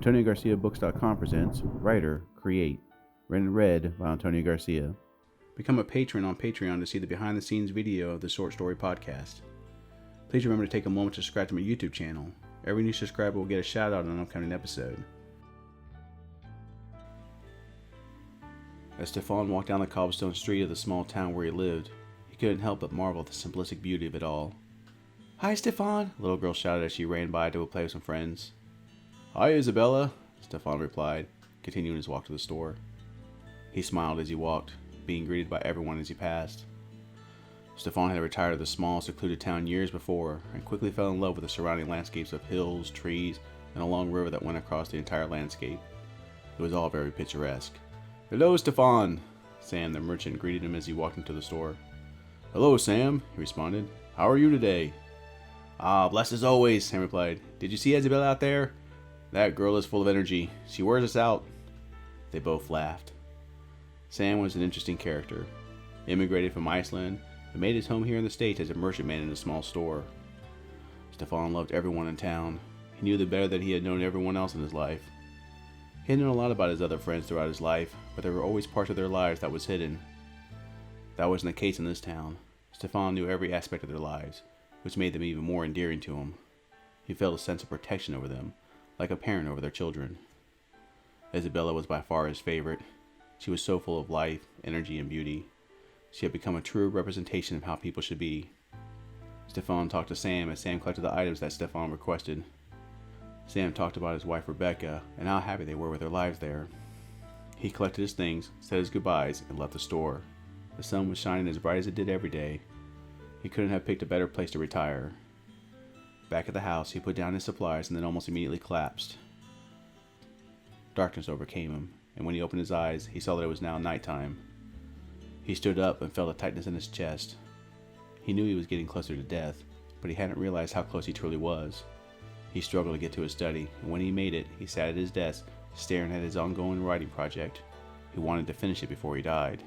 AntonioGarciaBooks.com presents Writer, Create, written and read by Antonio Garcia. Become a patron on Patreon to see the behind-the-scenes video of the Short Story Podcast. Please remember to take a moment to subscribe to my YouTube channel. Every new subscriber will get a shout-out on an upcoming episode. As Stephon walked down the cobblestone street of the small town where he lived, he couldn't help but marvel at the simplistic beauty of it all. "Hi, Stephon!" the little girl shouted as she ran by to play with some friends. "Hi, Isabella," Stephon replied, continuing his walk to the store. He smiled as he walked, being greeted by everyone as he passed. Stephon had retired to the small, secluded town years before, and quickly fell in love with the surrounding landscapes of hills, trees, and a long river that went across the entire landscape. It was all very picturesque. "Hello, Stephon!" Sam, the merchant, greeted him as he walked into the store. "Hello, Sam," he responded. "How are you today?" "Ah, blessed as always," Sam replied. "Did you see Isabella out there? That girl is full of energy. She wears us out." They both laughed. Sam was an interesting character. Immigrated from Iceland, but made his home here in the States as a merchantman in a small store. Stephon loved everyone in town. He knew the better that he had known everyone else in his life. He had known a lot about his other friends throughout his life, but there were always parts of their lives that was hidden. That wasn't the case in this town. Stephon knew every aspect of their lives, which made them even more endearing to him. He felt a sense of protection over them, like a parent over their children. Isabella was by far his favorite. She was so full of life, energy, and beauty. She had become a true representation of how people should be. Stephon talked to Sam as Sam collected the items that Stephon requested. Sam talked about his wife Rebecca and how happy they were with their lives there. He collected his things, said his goodbyes, and left the store. The sun was shining as bright as it did every day. He couldn't have picked a better place to retire. Back at the house, he put down his supplies and then almost immediately collapsed. Darkness overcame him, and when he opened his eyes, he saw that it was now nighttime. He stood up and felt a tightness in his chest. He knew he was getting closer to death, but he hadn't realized how close he truly was. He struggled to get to his study, and when he made it, he sat at his desk, staring at his ongoing writing project. He wanted to finish it before he died.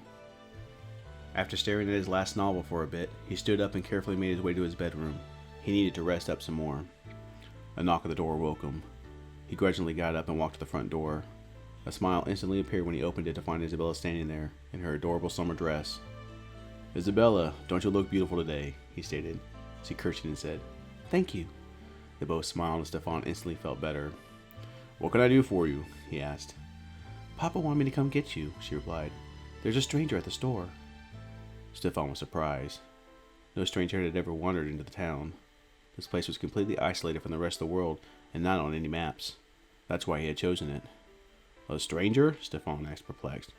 After staring at his last novel for a bit, he stood up and carefully made his way to his bedroom. He needed to rest up some more. A knock at the door woke him. He grudgingly got up and walked to the front door. A smile instantly appeared when he opened it to find Isabella standing there, in her adorable summer dress. "Isabella, don't you look beautiful today?" he stated. She curtsied and said, "Thank you." They both smiled and Stephon instantly felt better. "What can I do for you?" he asked. "Papa wanted me to come get you," she replied. "There's a stranger at the store." Stephon was surprised. No stranger had ever wandered into the town. This place was completely isolated from the rest of the world and not on any maps. That's why he had chosen it. "A stranger?" Stephon asked, perplexed.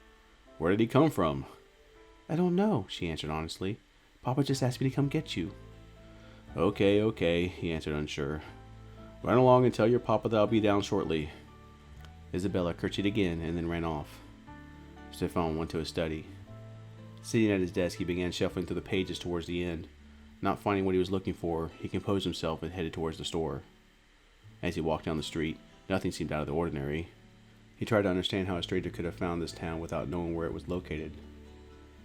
"Where did he come from?" "I don't know," she answered honestly. "Papa just asked me to come get you." Okay, he answered unsure. "Run along and tell your papa that I'll be down shortly." Isabella curtsied again and then ran off. Stephon went to his study. Sitting at his desk, he began shuffling through the pages towards the end. Not finding what he was looking for, he composed himself and headed towards the store. As he walked down the street, nothing seemed out of the ordinary. He tried to understand how a stranger could have found this town without knowing where it was located.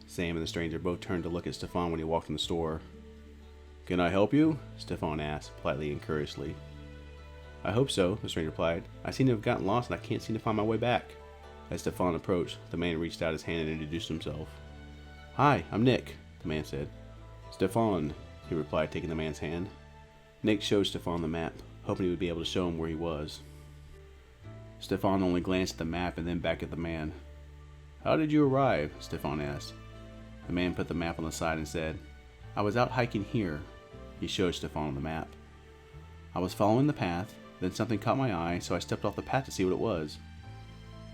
Sam and the stranger both turned to look at Stephon when he walked in the store. "Can I help you?" Stephon asked, politely and curiously. "I hope so," the stranger replied. "I seem to have gotten lost and I can't seem to find my way back." As Stephon approached, the man reached out his hand and introduced himself. "Hi, I'm Nick," the man said. "Stephon," he replied, taking the man's hand. Nick showed Stephon the map, hoping he would be able to show him where he was. Stephon only glanced at the map and then back at the man. "How did you arrive?" Stephon asked. The man put the map on the side and said, "I was out hiking here." He showed Stephon the map. "I was following the path, then something caught my eye, so I stepped off the path to see what it was."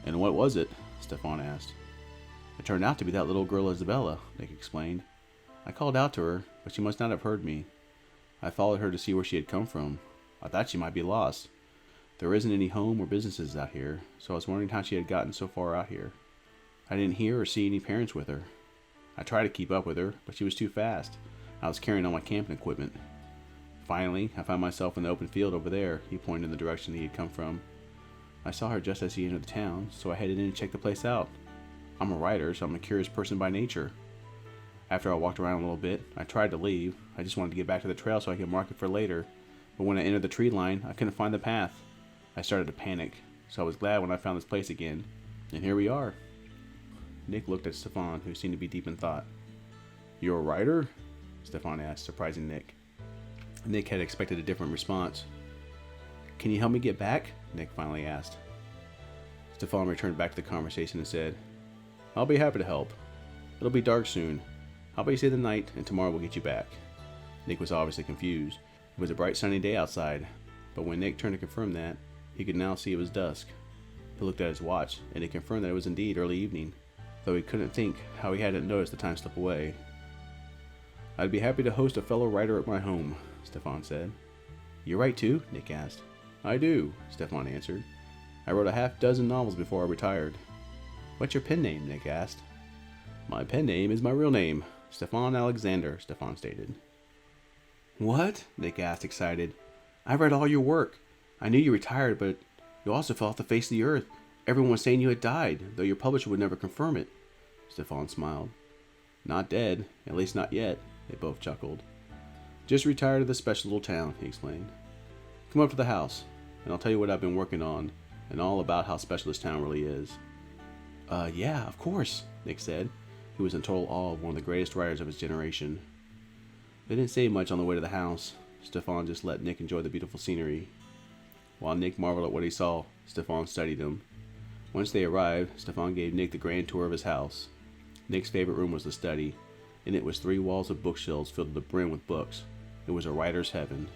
"And what was it?" Stephon asked. "It turned out to be that little girl Isabella," Nick explained. "I called out to her, but she must not have heard me. I followed her to see where she had come from. I thought she might be lost. There isn't any home or businesses out here, so I was wondering how she had gotten so far out here. I didn't hear or see any parents with her. I tried to keep up with her, but she was too fast. I was carrying all my camping equipment. Finally, I found myself in the open field over there." He pointed in the direction he had come from. "I saw her just as he entered the town, so I headed in to check the place out. I'm a writer, so I'm a curious person by nature. After I walked around a little bit, I tried to leave. I just wanted to get back to the trail so I could mark it for later. But when I entered the tree line, I couldn't find the path. I started to panic. so I was glad when I found this place again. And here we are. Nick looked at Stephon, who seemed to be deep in thought. You're a writer? Stephon asked, surprising Nick. Nick had expected a different response. Can you help me get back? Nick finally asked. Stephon returned back to the conversation and said, I'll be happy to help. It'll be dark soon. How about you stay the night, and tomorrow we'll get you back? Nick was obviously confused. It was a bright sunny day outside, but when Nick turned to confirm that, he could now see it was dusk. He looked at his watch, and it confirmed that it was indeed early evening, though he couldn't think how he hadn't noticed the time slip away. I'd be happy to host a fellow writer at my home, Stephon said. You write too? Nick asked. I do, Stephon answered. I wrote a half-dozen novels before I retired. What's your pen name? Nick asked. My pen name is my real name, Stephon Alexander, Stephon stated. What? Nick asked, excited. I read all your work. I knew you retired, but you also fell off the face of the earth. Everyone was saying you had died, though your publisher would never confirm it. Stephon smiled. Not dead, at least not yet, they both chuckled. Just retired to this special little town, he explained. Come up to the house, and I'll tell you what I've been working on, and all about how special this town really is. Yeah, of course, Nick said. He was in total awe of one of the greatest writers of his generation. They didn't say much on the way to the house. Stephon just let Nick enjoy the beautiful scenery. While Nick marveled at what he saw, Stephon studied him. Once they arrived, Stephon gave Nick the grand tour of his house. Nick's favorite room was the study. In it was 3 walls of bookshelves filled to the brim with books. It was a writer's heaven.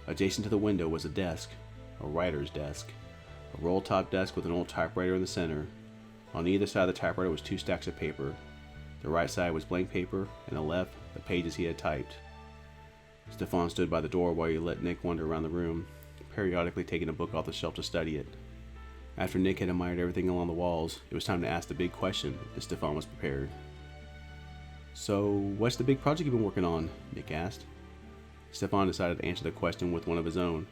Adjacent to the window was a desk, a writer's desk, a roll-top desk with an old typewriter in the center. On either side of the typewriter was 2 stacks of paper. The right side was blank paper, and the left, the pages he had typed. Stephon stood by the door while he let Nick wander around the room, periodically taking a book off the shelf to study it. After Nick had admired everything along the walls, it was time to ask the big question, and Stephon was prepared. So, what's the big project you've been working on? Nick asked. Stephon decided to answer the question with one of his own.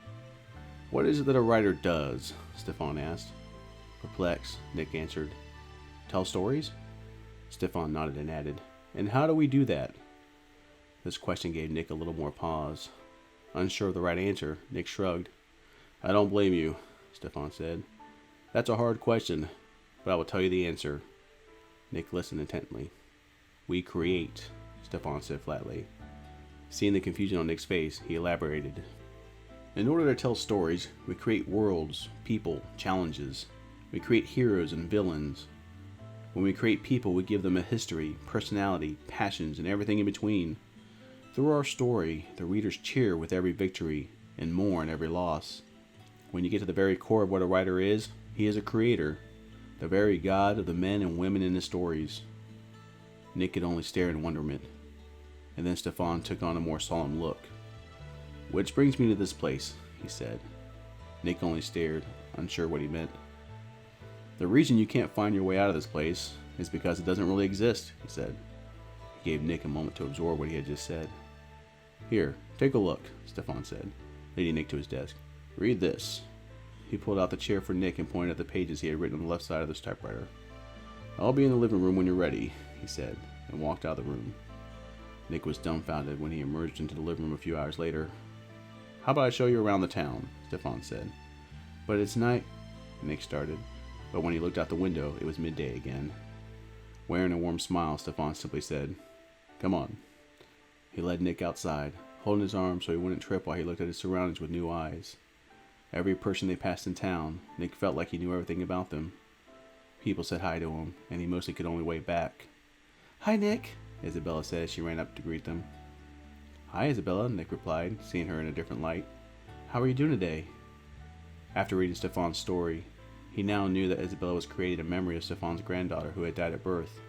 What is it that a writer does? Stephon asked. Perplexed, Nick answered. Tell stories? Stephon nodded and added, And how do we do that? This question gave Nick a little more pause. Unsure of the right answer, Nick shrugged. I don't blame you, Stephon said. That's a hard question, but I will tell you the answer. Nick listened intently. We create, Stephon said flatly. Seeing the confusion on Nick's face, he elaborated. In order to tell stories, we create worlds, people, challenges. We create heroes and villains. When we create people, we give them a history, personality, passions, and everything in between. Through our story, the readers cheer with every victory and mourn every loss. When you get to the very core of what a writer is, he is a creator, the very god of the men and women in his stories. Nick could only stare in wonderment. And then Stephon took on a more solemn look. Which brings me to this place, he said. Nick only stared, unsure what he meant. The reason you can't find your way out of this place is because it doesn't really exist, he said. He gave Nick a moment to absorb what he had just said. Here, take a look, Stephon said, leading Nick to his desk. Read this. He pulled out the chair for Nick and pointed at the pages he had written on the left side of this typewriter. I'll be in the living room when you're ready, he said, and walked out of the room. Nick was dumbfounded when he emerged into the living room a few hours later. How about I show you around the town, Stephon said. But it's night, Nick started, but when he looked out the window, it was midday again. Wearing a warm smile, Stephon simply said, Come on. He led Nick outside, holding his arm so he wouldn't trip while he looked at his surroundings with new eyes. Every person they passed in town, Nick felt like he knew everything about them. People said hi to him, and he mostly could only wave back. Hi, Nick, Isabella said as she ran up to greet them. Hi, Isabella, Nick replied, seeing her in a different light. How are you doing today? After reading Stephon's story, he now knew that Isabella was creating a memory of Stephon's granddaughter who had died at birth.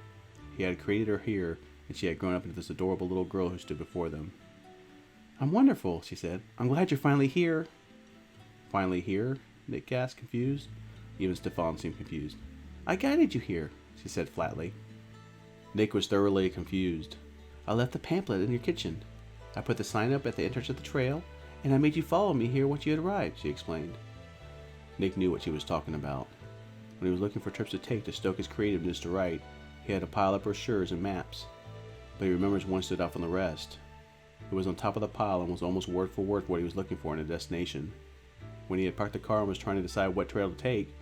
He had created her here, and she had grown up into this adorable little girl who stood before them. I'm wonderful, she said. I'm glad you're finally here. Finally here? Nick gasped, confused. Even Stephon seemed confused. I guided you here, she said flatly. Nick was thoroughly confused. I left the pamphlet in your kitchen. I put the sign up at the entrance of the trail, and I made you follow me here once you had arrived, she explained. Nick knew what she was talking about. When he was looking for trips to take to stoke his creativeness to write, he had a pile of brochures and maps. But he remembers one stood out from the rest. It was on top of the pile and was almost word for word what he was looking for in a destination. When he had parked the car and was trying to decide what trail to take,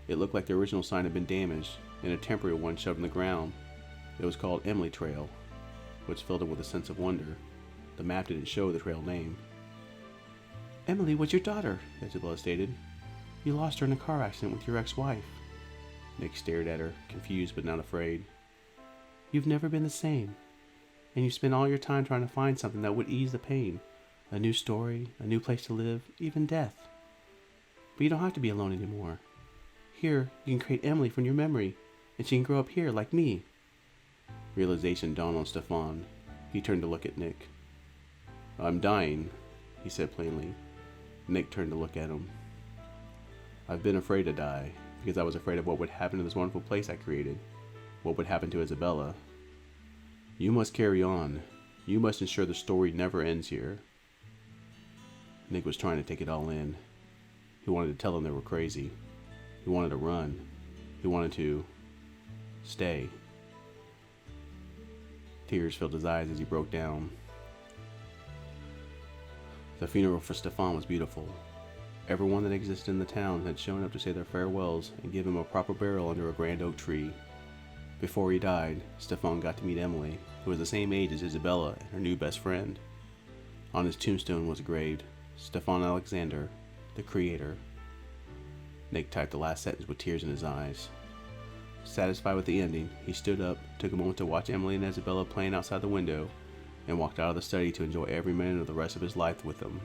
it looked like the original sign had been damaged and a temporary one shoved in the ground. It was called Emily Trail, which filled him with a sense of wonder. The map didn't show the trail name. "Emily was your daughter," Isabella stated. "You lost her in a car accident with your ex-wife." Nick stared at her, confused but not afraid. "You've never been the same, and you spent all your time trying to find something that would ease the pain. A new story, a new place to live, even death. But you don't have to be alone anymore. Here, you can create Emily from your memory, and she can grow up here like me." Realization dawned on Stephon. He turned to look at Nick. "I'm dying," he said plainly. Nick turned to look at him. "I've been afraid to die, because I was afraid of what would happen to this wonderful place I created. What would happen to Isabella. You must carry on. You must ensure the story never ends here." Nick was trying to take it all in. He wanted to tell them they were crazy. He wanted to run. He wanted to stay. Tears filled his eyes as he broke down. The funeral for Stephon was beautiful. Everyone that existed in the town had shown up to say their farewells and give him a proper burial under a grand oak tree. Before he died, Stephon got to meet Emily, who was the same age as Isabella and her new best friend. On his tombstone was engraved, "Stephon Alexander, the Creator." Nick typed the last sentence with tears in his eyes. Satisfied with the ending, he stood up, took a moment to watch Emily and Isabella playing outside the window, and walked out of the study to enjoy every minute of the rest of his life with them.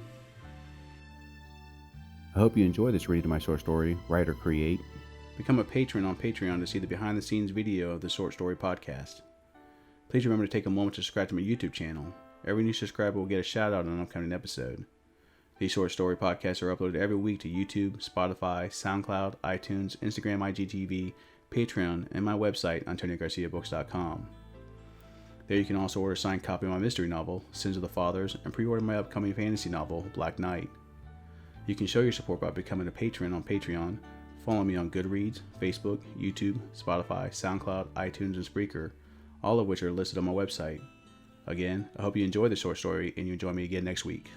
I hope you enjoyed this reading of my short story, Write or Create. Become a patron on Patreon to see the behind-the-scenes video of the Short Story Podcast. Please remember to take a moment to subscribe to my YouTube channel. Every new subscriber will get a shout-out on an upcoming episode. These Short Story Podcasts are uploaded every week to YouTube, Spotify, SoundCloud, iTunes, Instagram, IGTV, Patreon, and my website, AntonioGarciaBooks.com. There you can also order a signed copy of my mystery novel, Sins of the Fathers, and pre-order my upcoming fantasy novel, Black Knight. You can show your support by becoming a patron on Patreon. Follow me on Goodreads, Facebook, YouTube, Spotify, SoundCloud, iTunes, and Spreaker, all of which are listed on my website. Again, I hope you enjoyed the short story and you join me again next week.